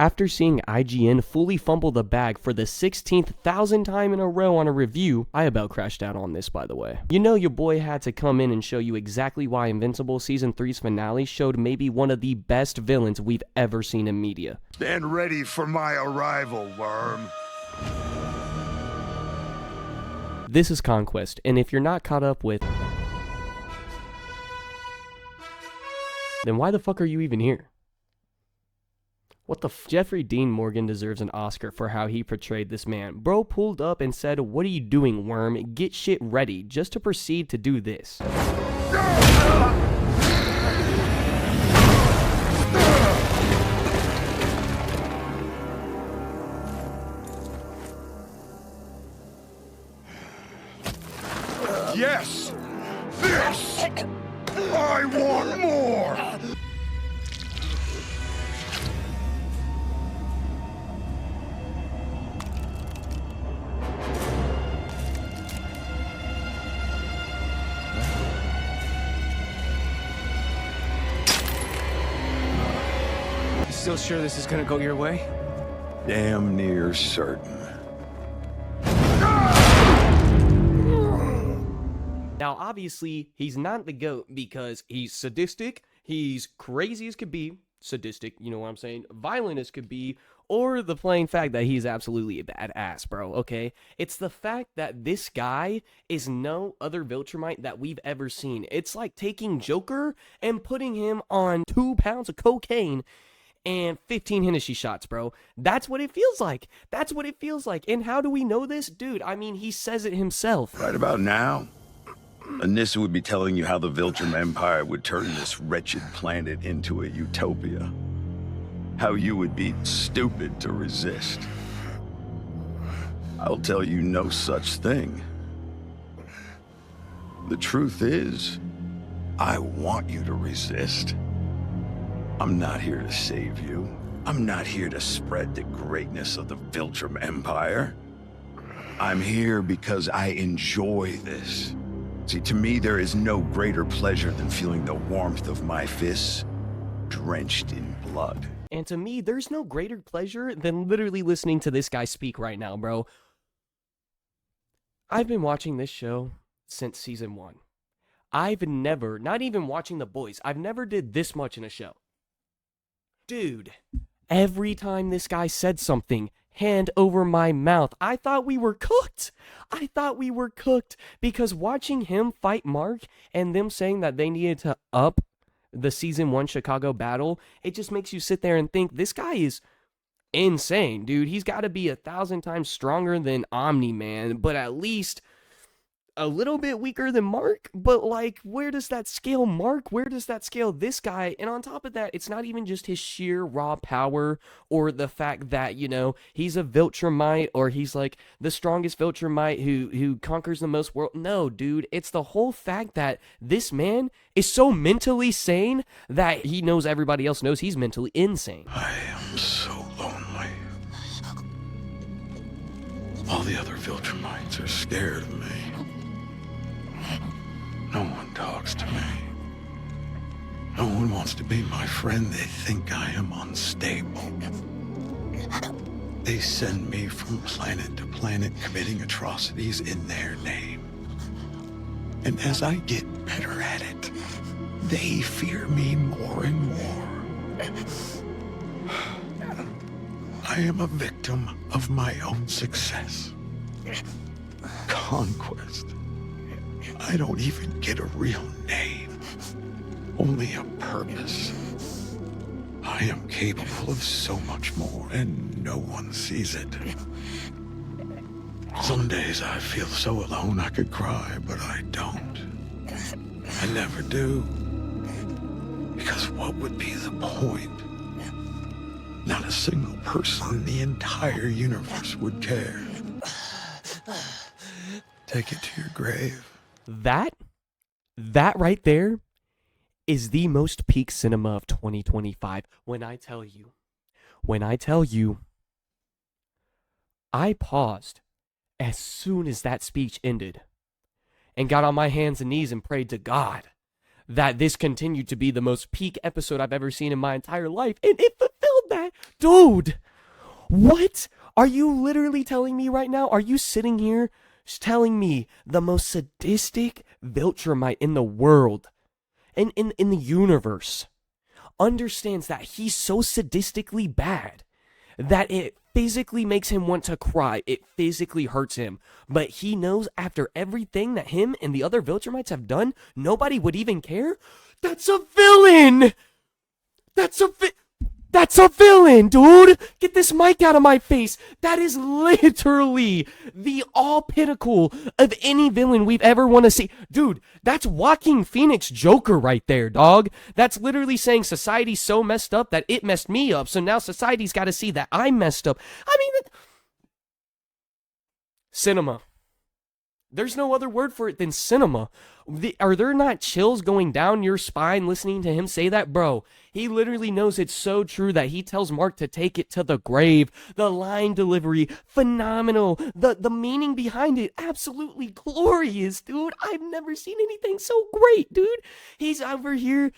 After seeing IGN fully fumble the bag for the 16,000th time in a row on a review, I about crashed out on this, by the way. You know your boy had to come in and show you exactly why Invincible Season 3's finale showed maybe one of the best villains we've ever seen in media. Stand ready for my arrival, worm. This is Conquest, and if you're not caught up with, then why the fuck are you even here? What the Jeffrey Dean Morgan deserves an Oscar for how he portrayed this man. Bro pulled up and said, "What are you doing, worm? Get shit ready," just to proceed to do this. Yes! This! I want more! Still sure this is gonna go your way? Damn near certain. Now, obviously, he's not the GOAT because he's sadistic, he's crazy as could be, sadistic, you know what I'm saying, violent as could be, or the plain fact that he's absolutely a badass, bro, okay? It's the fact that this guy is no other Viltrumite that we've ever seen. It's like taking Joker and putting him on 2 pounds of cocaine and 15 Hennessy shots, bro. That's what it feels like. That's what it feels like. And how do we know this? Dude, I mean, he says it himself. Right about now, Anissa would be telling you how the Viltrum Empire would turn this wretched planet into a utopia. How you would be stupid to resist. I'll tell you no such thing. The truth is, I want you to resist. I'm not here to save you. I'm not here to spread the greatness of the Viltrum Empire. I'm here because I enjoy this. See, to me, there is no greater pleasure than feeling the warmth of my fists drenched in blood. And to me, there's no greater pleasure than literally listening to this guy speak right now, bro. I've been watching this show since season 1. I've never, not even watching The Boys, I've never did this much in a show. Dude, every time this guy said something, hand over my mouth, I thought we were cooked. I thought we were cooked because watching him fight Mark and them saying that they needed to up the season 1 Chicago battle, it just makes you sit there and think this guy is insane, dude. He's got to be 1,000 times stronger than Omni-Man, but at least a little bit weaker than Mark. But like, where does that scale Mark? Where does that scale this guy? And on top of that, it's not even just his sheer raw power or the fact that, you know, he's a Viltrumite or he's like the strongest Viltrumite who conquers the most world. No, dude, it's the whole fact that this man is so mentally sane that he knows everybody else knows he's mentally insane. I am so lonely. All the other Viltrumites are scared of me. No one talks to me. No one wants to be my friend. They think I am unstable. They send me from planet to planet committing atrocities in their name. And as I get better at it, they fear me more and more. I am a victim of my own success. Conquest. I don't even get a real name, only a purpose. I am capable of so much more, and no one sees it. Some days I feel so alone I could cry, but I don't. I never do. Because what would be the point? Not a single person in the entire universe would care. Take it to your grave. That right there is the most peak cinema of 2025. When I tell you, I paused as soon as that speech ended and got on my hands and knees and prayed to God that this continued to be the most peak episode I've ever seen in my entire life. And it fulfilled that Dude, what? Are you literally telling me right now? Are you sitting here telling me the most sadistic Viltrumite in the world, in the universe, understands that he's so sadistically bad that it physically makes him want to cry. It physically hurts him. But he knows after everything that him and the other Viltrumites have done, nobody would even care? That's a villain! That's a villain, dude! Get this mic out of my face! That is literally the all pinnacle of any villain we've ever want to see. Dude, that's Joaquin Phoenix Joker right there, dog. That's literally saying society's so messed up that it messed me up, so now society's got to see that I'm messed up. I mean, cinema. There's no other word for it than cinema. Are there not chills going down your spine listening to him say that? Bro, he literally knows it's so true that he tells Mark to take it to the grave. The line delivery, phenomenal. The meaning behind it, absolutely glorious, dude. I've never seen anything so great, dude. He's over here.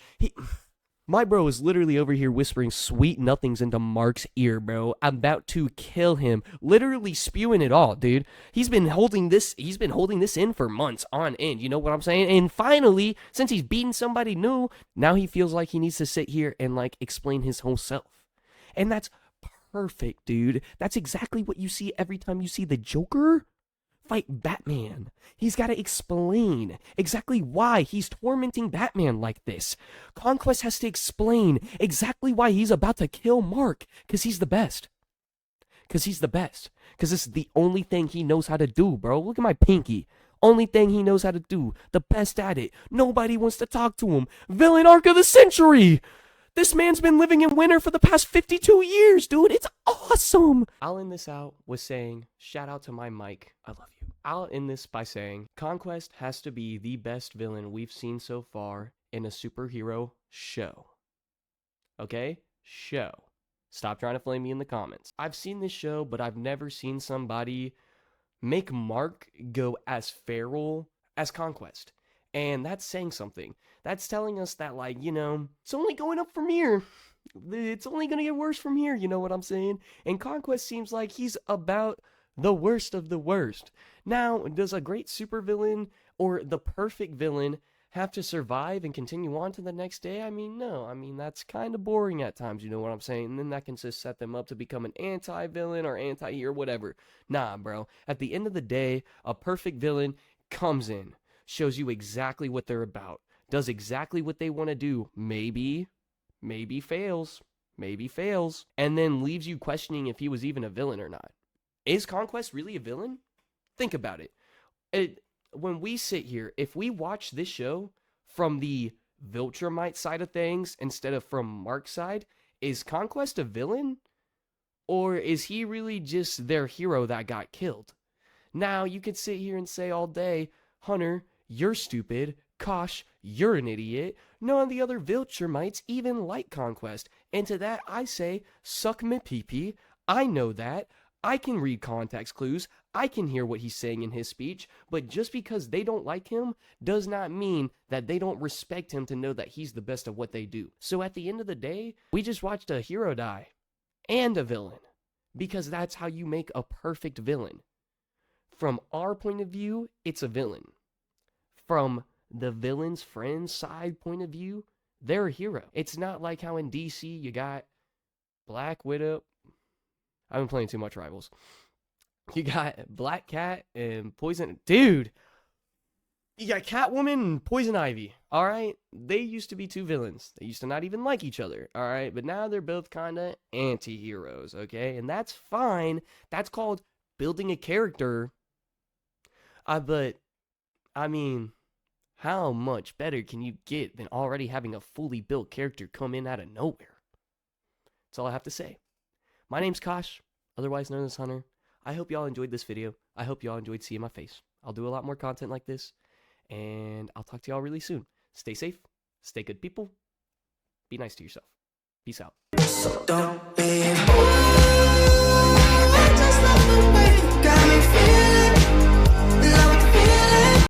My bro is literally over here whispering sweet nothings into Mark's ear, bro. I'm about to kill him. Literally spewing it all, dude. He's been holding this in for months on end. You know what I'm saying? And finally, since he's beaten somebody new, now he feels like he needs to sit here and like explain his whole self. And that's perfect, dude. That's exactly what you see every time you see the Joker fight Batman. He's got to explain exactly why he's tormenting Batman like this. Conquest has to explain exactly why he's about to kill Mark, because he's the best. Because this is the only thing he knows how to do, bro. Look at my pinky. Only thing he knows how to do. The best at it. Nobody wants to talk to him. Villain arc of the century! This man's been living in winter for the past 52 years, dude. It's awesome. I'll end this out with saying, shout out to my mic. I love you. I'll end this by saying, Conquest has to be the best villain we've seen so far in a superhero show. Okay? Show. Stop trying to flame me in the comments. I've seen this show, but I've never seen somebody make Mark go as feral as Conquest. And that's saying something. That's telling us that, like, you know, it's only going up from here. It's only going to get worse from here, you know what I'm saying? And Conquest seems like he's about the worst of the worst. Now, does a great supervillain or the perfect villain have to survive and continue on to the next day? I mean, no. I mean, that's kind of boring at times, you know what I'm saying? And then that can just set them up to become an anti-villain or anti-hero, whatever. Nah, bro. At the end of the day, a perfect villain comes in, shows you exactly what they're about, does exactly what they want to do, maybe fails, and then leaves you questioning if he was even a villain or not. Is Conquest really a villain? Think about it. When we sit here, if we watch this show from the Viltrumite side of things instead of from Mark's side, is Conquest a villain? Or is he really just their hero that got killed? Now, you could sit here and say all day, Hunter, you're stupid. Kosh, you're an idiot. None of the other Viltrumites even like Conquest. And to that I say, suck me pee-pee. I know that. I can read context clues. I can hear what he's saying in his speech. But just because they don't like him does not mean that they don't respect him to know that he's the best of what they do. So at the end of the day, we just watched a hero die. And a villain. Because that's how you make a perfect villain. From our point of view, it's a villain. From the villain's friend's side point of view, they're a hero. It's not like how in DC you got Black Widow. I've been playing too much Rivals. You got Black Cat and Poison... Dude! You got Catwoman and Poison Ivy, alright? They used to be two villains. They used to not even like each other, alright? But now they're both kind of anti-heroes, okay? And that's fine. That's called building a character. But, I mean... how much better can you get than already having a fully built character come in out of nowhere? That's all I have to say. My name's Kosh, otherwise known as Hunter. I hope y'all enjoyed this video. I hope y'all enjoyed seeing my face. I'll do a lot more content like this, and I'll talk to y'all really soon. Stay safe, stay good people, be nice to yourself. Peace out. So don't be I just love the way you got me feeling.